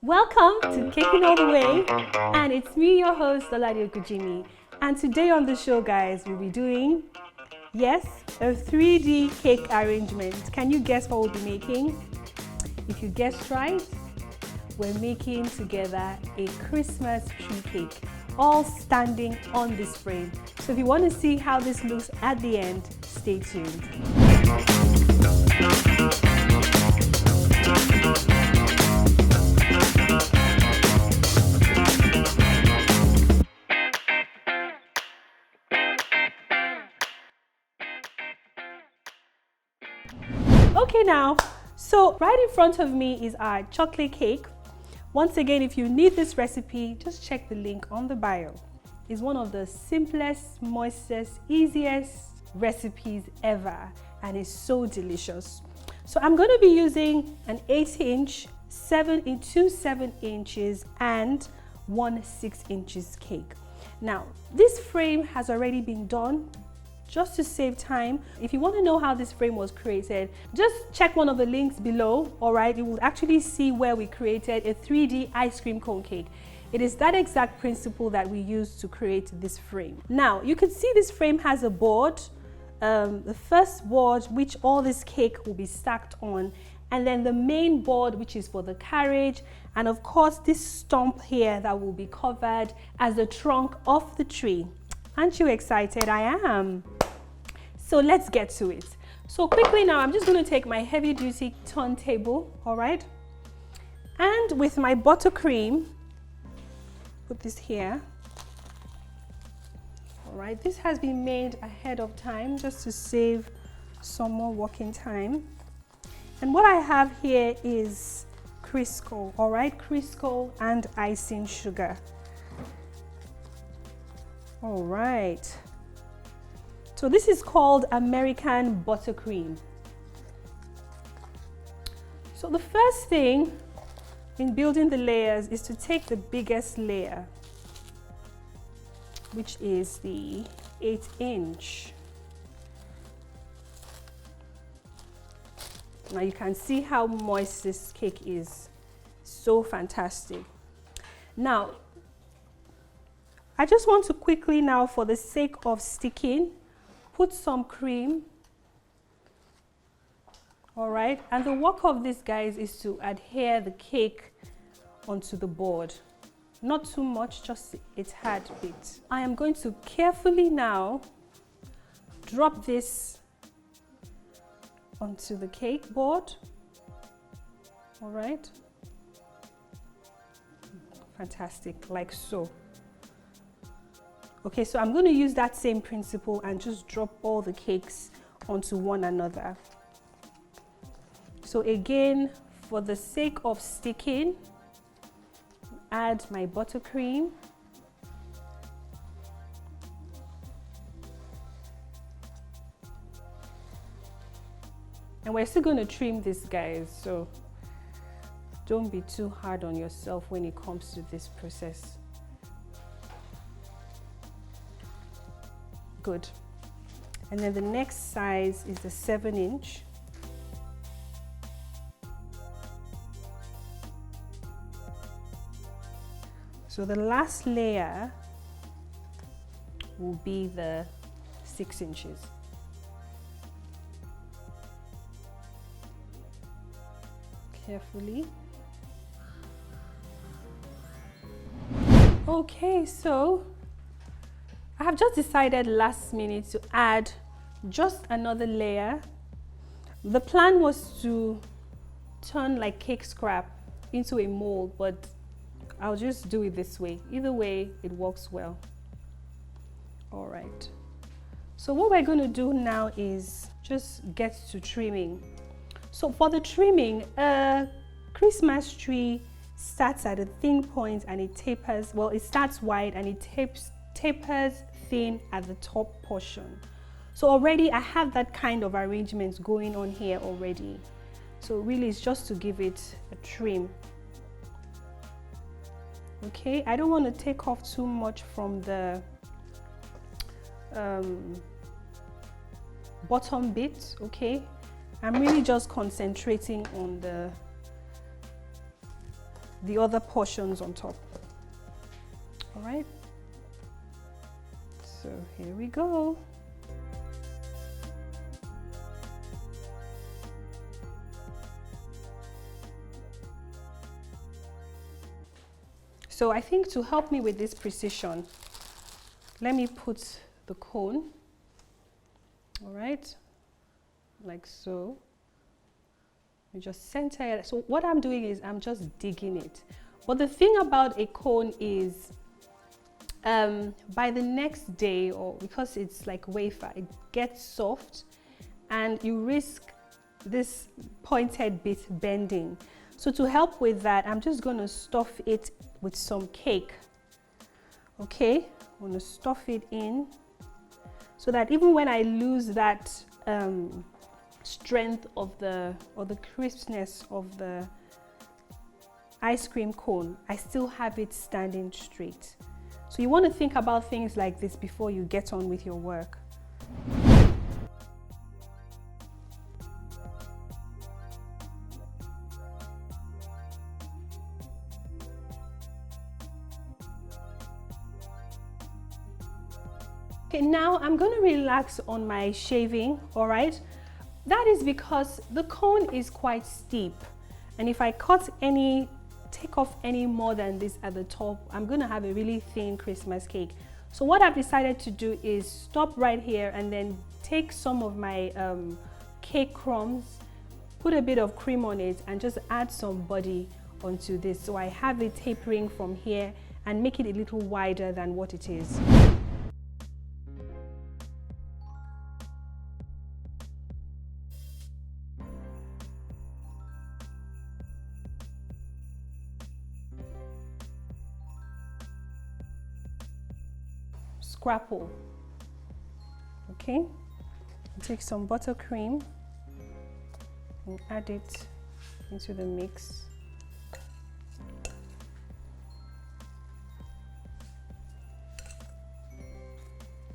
Welcome to Caking All the Way, and it's me, your host, Oladio Gujimi. And today on the show, guys, we'll be doing, yes, a 3D cake arrangement. Can you guess what we'll be making? If you guessed right, we're making together a Christmas tree cake, all standing on this frame. So if you want to see how this looks at the end, stay tuned. Okay, now, so right in front of me is our chocolate cake. Once again, if you need this recipe, just check the link on the bio. It's one of the simplest, moistest, easiest recipes ever, and it's so delicious. So I'm going to be using an 8-inch, 7 into 7 inches, and 1 6-inch cake. Now, this frame has already been done. Just to save time, if you want to know how this frame was created, just check one of the links below. All right, you will actually see where we created a 3D ice cream cone cake. It is that exact principle that we used to create this frame. Now, you can see this frame has a board, the first board which all this cake will be stacked on, and then the main board which is for the carriage, and of course this stump here that will be covered as the trunk of the tree. Aren't you excited? I am. So let's get to it. So quickly now, I'm just going to take my heavy duty turntable, all right? And with my buttercream, put this here. All right, this has been made ahead of time just to save some more working time. And what I have here is Crisco, all right? Crisco and icing sugar. All right, so this is called American buttercream. So the first thing in building the layers is to take the biggest layer, which is the 8-inch. Now you can see how moist this cake is. So fantastic. Now, I just want to quickly now, for the sake of sticking, put some cream. All right, and the work of this, guys, is to adhere the cake onto the board. Not too much, just a tad bit. I am going to carefully now drop this onto the cake board. All right, fantastic, like so. Okay, so I'm going to use that same principle and just drop all the cakes onto one another. So again, for the sake of sticking, add my buttercream. And we're still going to trim this, guys, so don't be too hard on yourself when it comes to this process. Good. And then the next size is the 7-inch. So the last layer will be the 6 inches. Carefully. Okay, so I have just decided last minute to add just another layer. The plan was to turn like cake scrap into a mold, but I'll just do it this way. Either way, it works well. All right. So what we're going to do now is just get to trimming. So for the trimming, a Christmas tree starts at a thin point and it tapers. Well, it starts wide and it tapers thin at the top portion. So already I have that kind of arrangement going on here already. So really it's just to give it a trim. Okay, I don't want to take off too much from the bottom bit, okay? I'm really just concentrating on the the other portions on top. All right, so here we go. So I think to help me with this precision, let me put the cone, all right, like so. You just center it. So what I'm doing is I'm just digging it. But the thing about a cone is by the next day, or because it's like wafer, it gets soft and you risk this pointed bit bending. So to help with that, I'm just going to stuff it with some cake. Okay, I'm going to stuff it in so that even when I lose that strength of or the crispness of the ice cream cone, I still have it standing straight. So you want to think about things like this before you get on with your work. Okay, now I'm going to relax on my shaving, all right? That is because the cone is quite steep, and if I take off any more than this at the top, I'm going to have a really thin Christmas cake. So what I've decided to do is stop right here and then take some of my cake crumbs, put a bit of cream on it, and just add some body onto this. So I have it tapering from here and make it a little wider than what it is. Scrapple. Okay, take some buttercream and add it into the mix.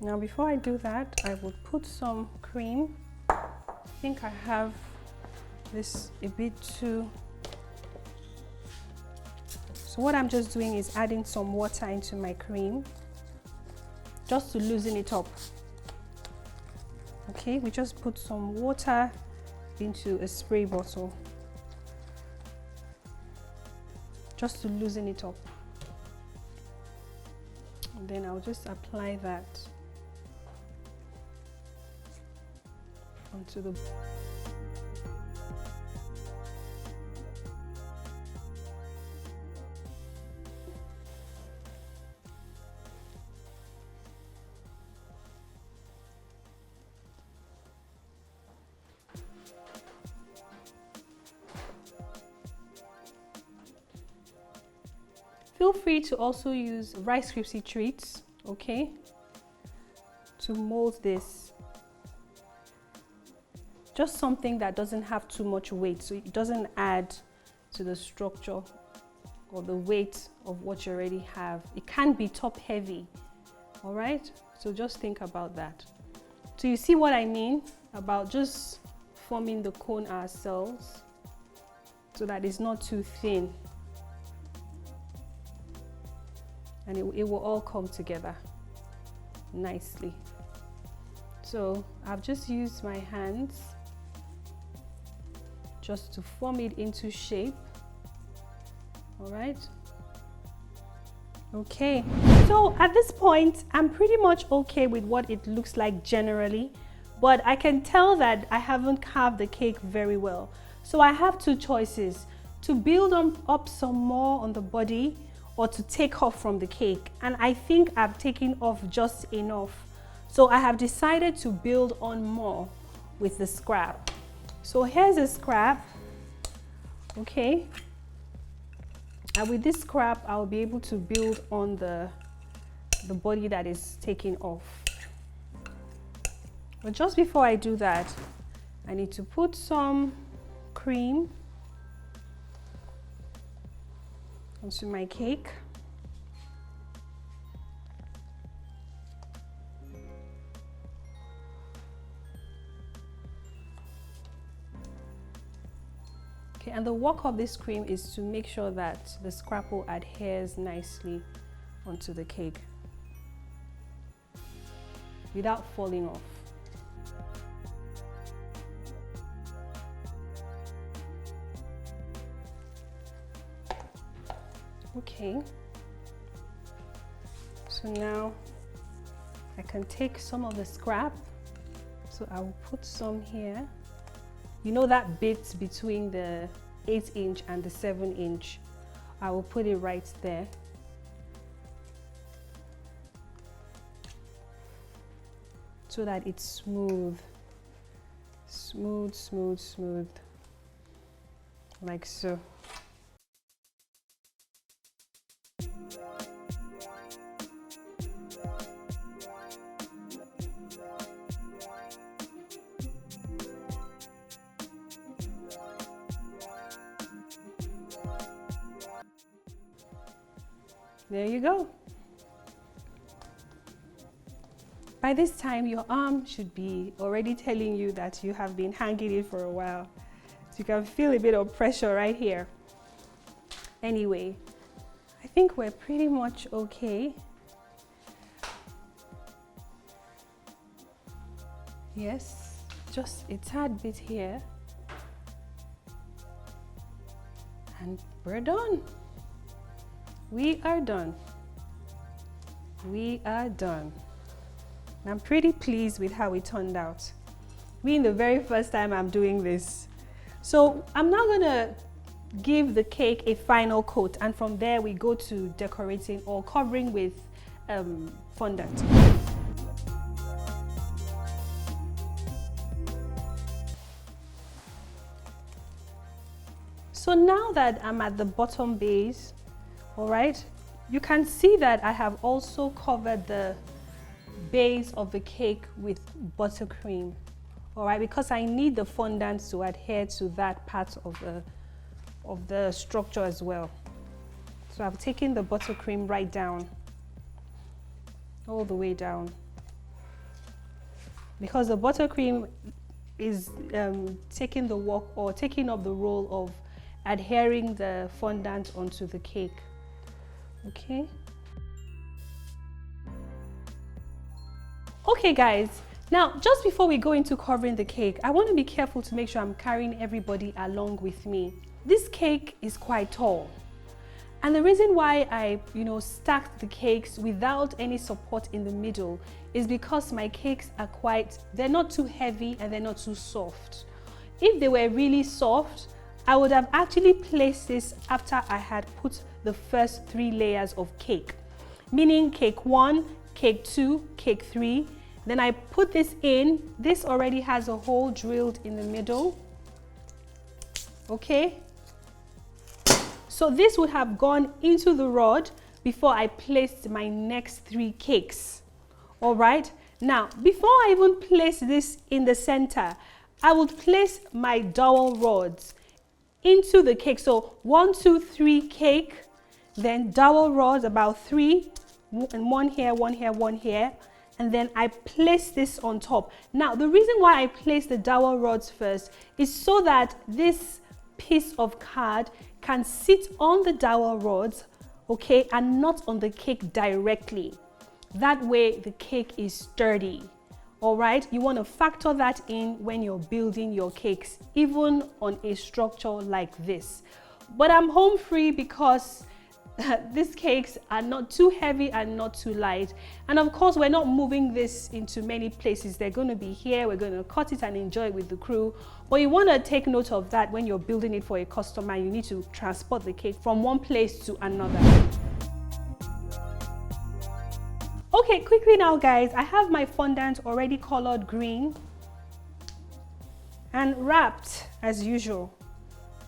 Now before I do that, I would put some cream. I think I have this a bit too. So what I'm just doing is adding some water into my cream, just to loosen it up. Okay, we just put some water into a spray bottle, just to loosen it up. And then I'll just apply that onto the Feel free to also use Rice Krispie treats, okay, to mold this. Just something that doesn't have too much weight, so it doesn't add to the structure or the weight of what you already have. It can be top heavy, all right? So just think about that. So you see what I mean about just forming the cone ourselves so that it's not too thin. And it will all come together nicely. So I've just used my hands just to form it into shape. All right. Okay, so at this point, I'm pretty much okay with what it looks like generally, but I can tell that I haven't carved the cake very well. So I have two choices: to build up some more on the body, or to take off from the cake. And I think I've taken off just enough. So I have decided to build on more with the scrap. So here's a scrap, okay? And with this scrap, I'll be able to build on the body that is taken off. But just before I do that, I need to put some cream onto my cake. Okay, and the work of this cream is to make sure that the scrapple adheres nicely onto the cake without falling off. Okay, so now I can take some of the scrap, so I will put some here. You know that bit between the 8-inch and the 7-inch, I will put it right there. So that it's smooth, smooth, smooth, smooth, like so. There you go. By this time, your arm should be already telling you that you have been hanging it for a while. So you can feel a bit of pressure right here. Anyway, I think we're pretty much okay. Yes, just a tad bit here. And we're done. We are done. We are done. I'm pretty pleased with how it turned out. Being the very first time I'm doing this. So I'm now gonna give the cake a final coat, and from there we go to decorating or covering with fondant. So now that I'm at the bottom base, all right, you can see that I have also covered the base of the cake with buttercream, all right, because I need the fondant to adhere to that part of the structure as well. So I've taken the buttercream right down, all the way down, because the buttercream is taking the work or taking up the role of adhering the fondant onto the cake. Okay. Okay guys, now just before we go into covering the cake, I want to be careful to make sure I'm carrying everybody along with me. This cake is quite tall, and the reason why I stacked the cakes without any support in the middle is because my cakes are they're not too heavy and they're not too soft. If they were really soft, I would have actually placed this after I had put the first 3 layers of cake, meaning cake 1, cake 2, cake 3. Then I put this in. This already has a hole drilled in the middle. Okay. So this would have gone into the rod before I placed my next 3 cakes. All right. Now, before I even place this in the center, I would place my dowel rods into the cake. So 1, 2, 3 cake, then dowel rods about 3, and 1 here, 1 here, 1 here, and then I place this on top. Now, the reason why I place the dowel rods first is so that this piece of card can sit on the dowel rods, okay, and not on the cake directly. That way the cake is sturdy. All right, you want to factor that in when you're building your cakes, even on a structure like this. But I'm home free because these cakes are not too heavy and not too light. And of course, we're not moving this into many places. They're going to be here. We're going to cut it and enjoy it with the crew. But you want to take note of that when you're building it for a customer. You need to transport the cake from one place to another. Okay, quickly now guys, I have my fondant already colored green and wrapped as usual.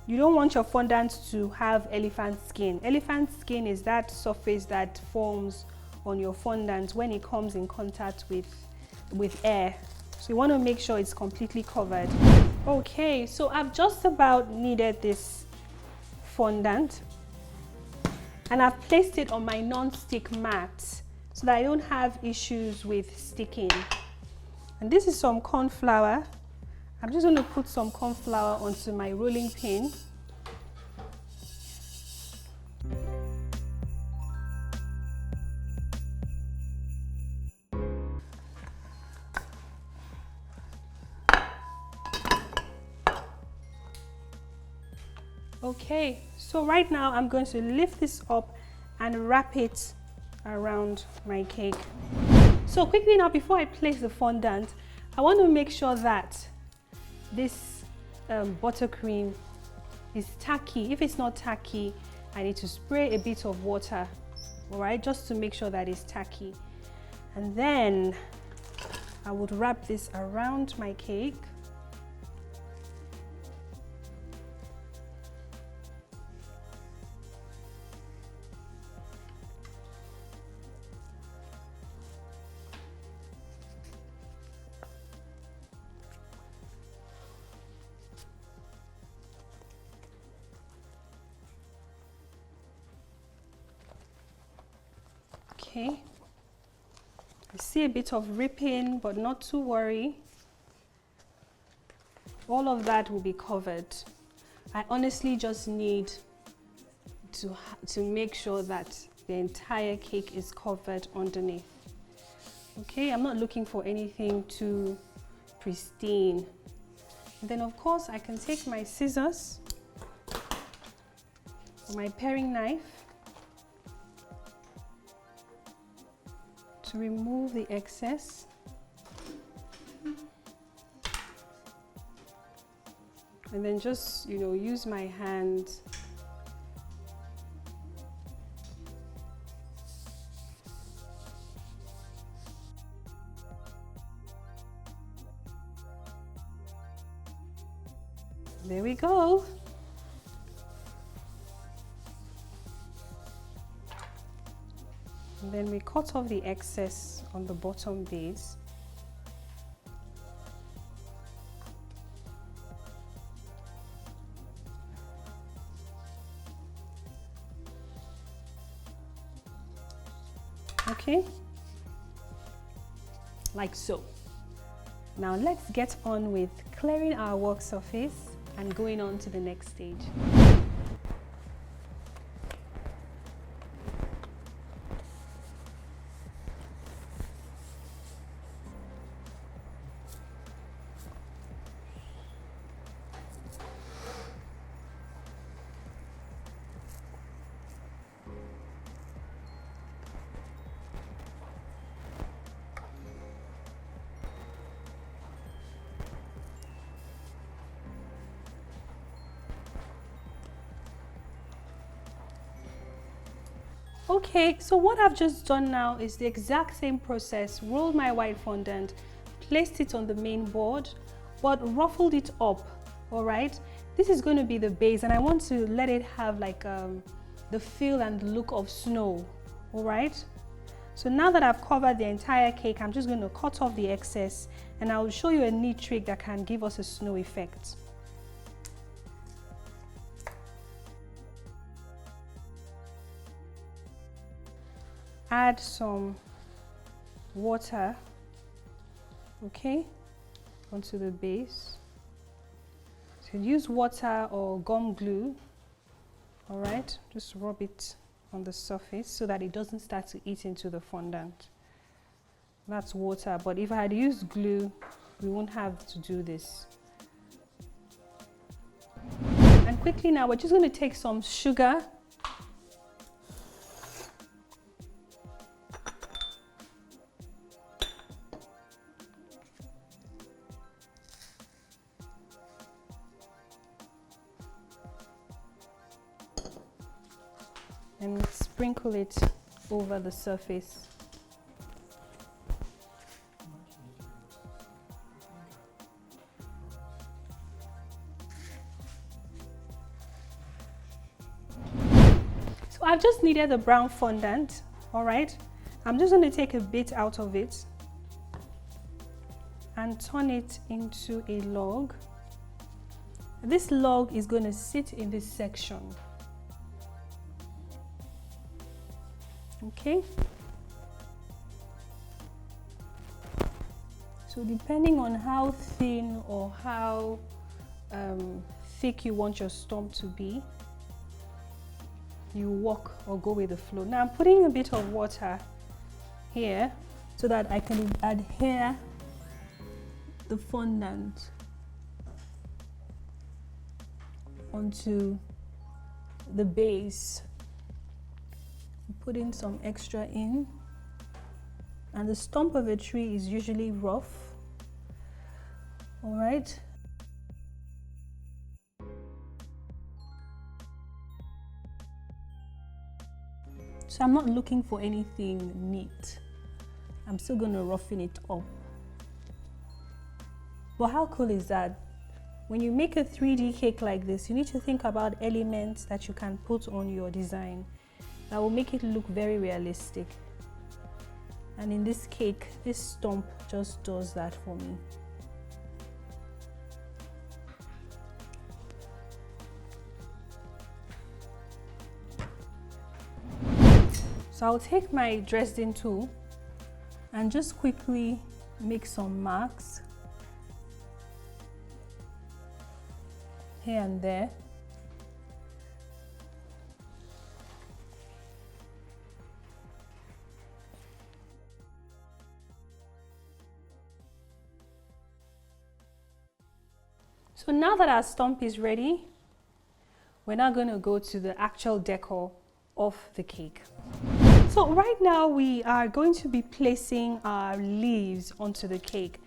You don't want your fondant to have elephant skin. Elephant skin is that surface that forms on your fondant when it comes in contact with air. So you want to make sure it's completely covered. Okay, so I've just about kneaded this fondant and I've placed it on my non-stick mat so that I don't have issues with sticking. And this is some corn flour. I'm just going to put some corn flour onto my rolling pin. Okay, so right now I'm going to lift this up and wrap it around my cake. So quickly now, before I place the fondant, I want to make sure that this buttercream is tacky. If it's not tacky, I need to spray a bit of water, all right, just to make sure that it's tacky. And then I would wrap this around my cake. Okay, I see a bit of ripping, but not to worry. All of that will be covered. I honestly just need to make sure that the entire cake is covered underneath. Okay, I'm not looking for anything too pristine. And then of course I can take my scissors or my paring knife to remove the excess. And then just, use my hand there we go. And then we cut off the excess on the bottom base. Okay, like so. Now let's get on with clearing our work surface and going on to the next stage. Okay, so what I've just done now is the exact same process. Rolled my white fondant, placed it on the main board, but ruffled it up, all right? This is going to be the base, and I want to let it have like the feel and look of snow, all right? So now that I've covered the entire cake, I'm just going to cut off the excess, and I'll show you a neat trick that can give us a snow effect. Add some water, okay, onto the base. So use water or gum glue, all right, just rub it on the surface so that it doesn't start to eat into the fondant. That's water, but if I had used glue, we won't have to do this. And quickly now, we're just going to take some sugar. And sprinkle it over the surface. So I've just needed the brown fondant, all right? I'm just going to take a bit out of it and turn it into a log. This log is going to sit in this section. Okay, so depending on how thin or how thick you want your stump to be, you walk or go with the flow. Now I'm putting a bit of water here so that I can adhere the fondant onto the base. Put in some extra in. And the stump of a tree is usually rough. All right. So I'm not looking for anything neat. I'm still going to roughen it up. But how cool is that? When you make a 3D cake like this, you need to think about elements that you can put on your design that will make it look very realistic. And in this cake, this stump just does that for me. So I'll take my Dresden tool and just quickly make some marks here and there. So now that our stump is ready, we're now going to go to the actual decor of the cake. So right now we are going to be placing our leaves onto the cake.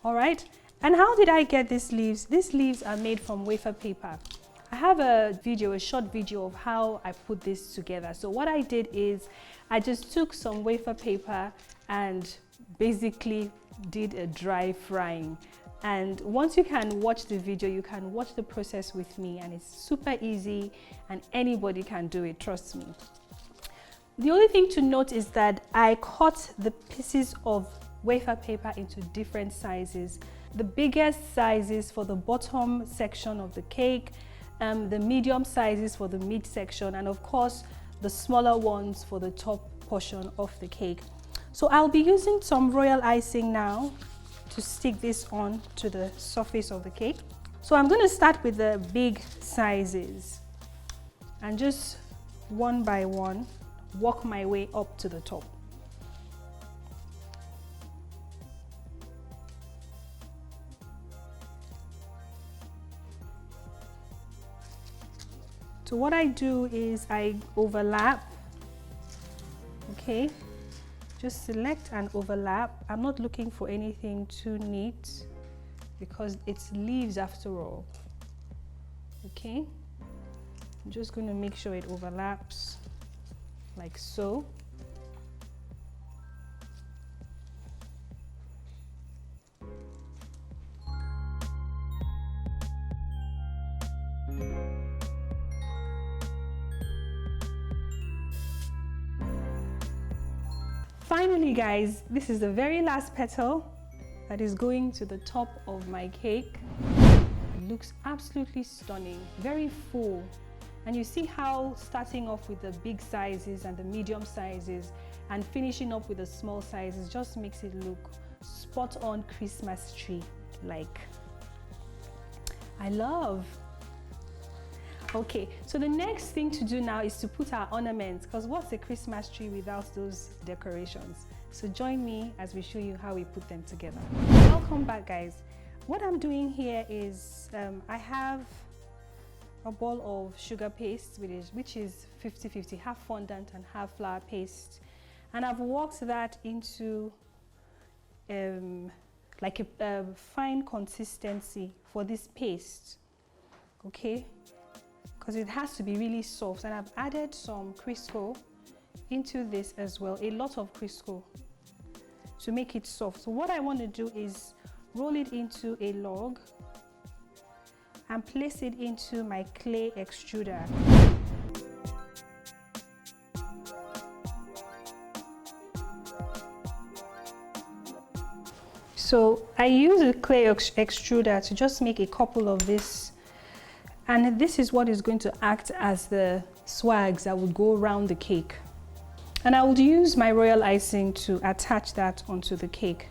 All right. And how did I get these leaves? These leaves are made from wafer paper. I have a short video of how I put this together. So what I did is I just took some wafer paper and basically did a dry frying. And once you can watch the video, you can watch the process with me, and it's super easy and anybody can do it, trust me. The only thing to note is that I cut the pieces of wafer paper into different sizes. The biggest sizes for the bottom section of the cake, the medium sizes for the mid section, and of course the smaller ones for the top portion of the cake. So I'll be using some royal icing now to stick this on to the surface of the cake. So I'm going to start with the big sizes and just one by one work my way up to the top. So what I do is I overlap, okay? Just select and overlap. I'm not looking for anything too neat because it's leaves after all, okay? I'm just going to make sure it overlaps like so. Finally guys, this is the very last petal that is going to the top of my cake. It looks absolutely stunning, very full. And you see how starting off with the big sizes and the medium sizes and finishing up with the small sizes just makes it look spot on Christmas tree like. I love. Okay, so the next thing to do now is to put our ornaments, because what's a Christmas tree without those decorations? So join me as we show you how we put them together. Welcome back guys. What I'm doing here is I have a ball of sugar paste which is 50-50, half fondant and half flour paste, and I've worked that into like a fine consistency for this paste, okay, because it has to be really soft. And I've added some Crisco into this as well, a lot of Crisco to make it soft. So what I want to do is roll it into a log and place it into my clay extruder. So I use a clay extruder to just make a couple of this, and this is what is going to act as the swags that would go around the cake. And I would use my royal icing to attach that onto the cake.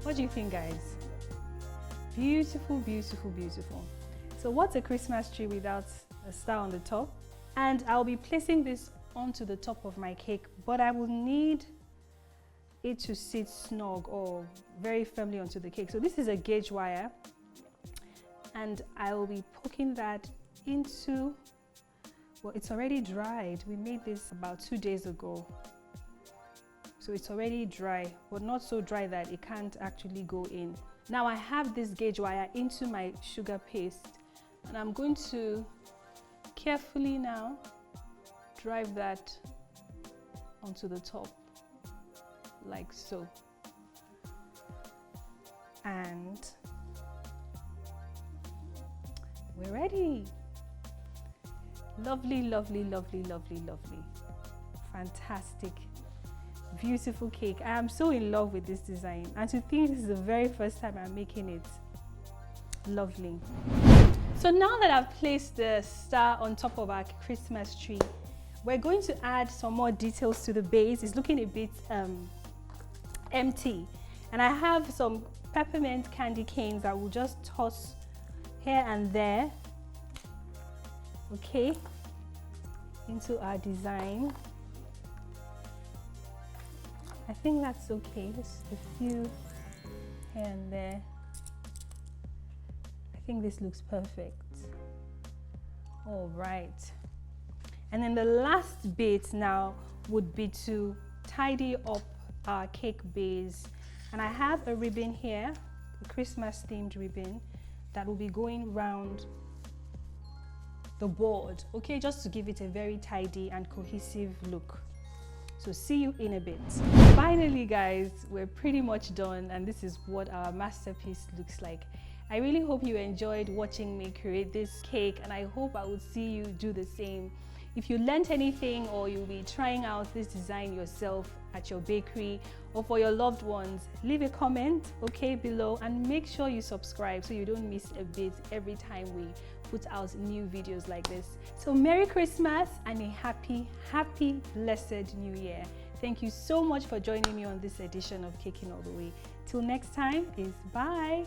What do you think, guys? Beautiful, beautiful, beautiful. So what's a Christmas tree without a star on the top? And I'll be placing this onto the top of my cake, but I will need it to sit snug or very firmly onto the cake. So this is a gauge wire, and I will be poking that into, well, it's already dried. We made this about 2 days ago. So it's already dry, but not so dry that it can't actually go in. Now I have this gauge wire into my sugar paste, and I'm going to carefully now drive that onto the top, like so. And we're ready. Lovely, lovely, lovely, lovely, lovely. Fantastic. Beautiful cake. I am so in love with this design, and to think this is the very first time I'm making it. Lovely. So now that I've placed the star on top of our Christmas tree, we're going to add some more details to the base. It's looking a bit empty, and I have some peppermint candy canes that will just toss here and there, okay, into our design. I think that's okay, just a few here and there. I think this looks perfect. All right. And then the last bit now would be to tidy up our cake base. And I have a ribbon here, a Christmas themed ribbon, that will be going round the board, okay, just to give it a very tidy and cohesive look. So see you in a bit. Finally, guys, we're pretty much done, and this is what our masterpiece looks like. I really hope you enjoyed watching me create this cake, and I hope I would see you do the same. If you learned anything, or you'll be trying out this design yourself at your bakery or for your loved ones, leave a comment, okay, below, and make sure you subscribe so you don't miss a bit every time we put out new videos like this. So Merry Christmas and a happy, happy, blessed New Year. Thank you so much for joining me on this edition of Caking All the Way. Till next time is bye.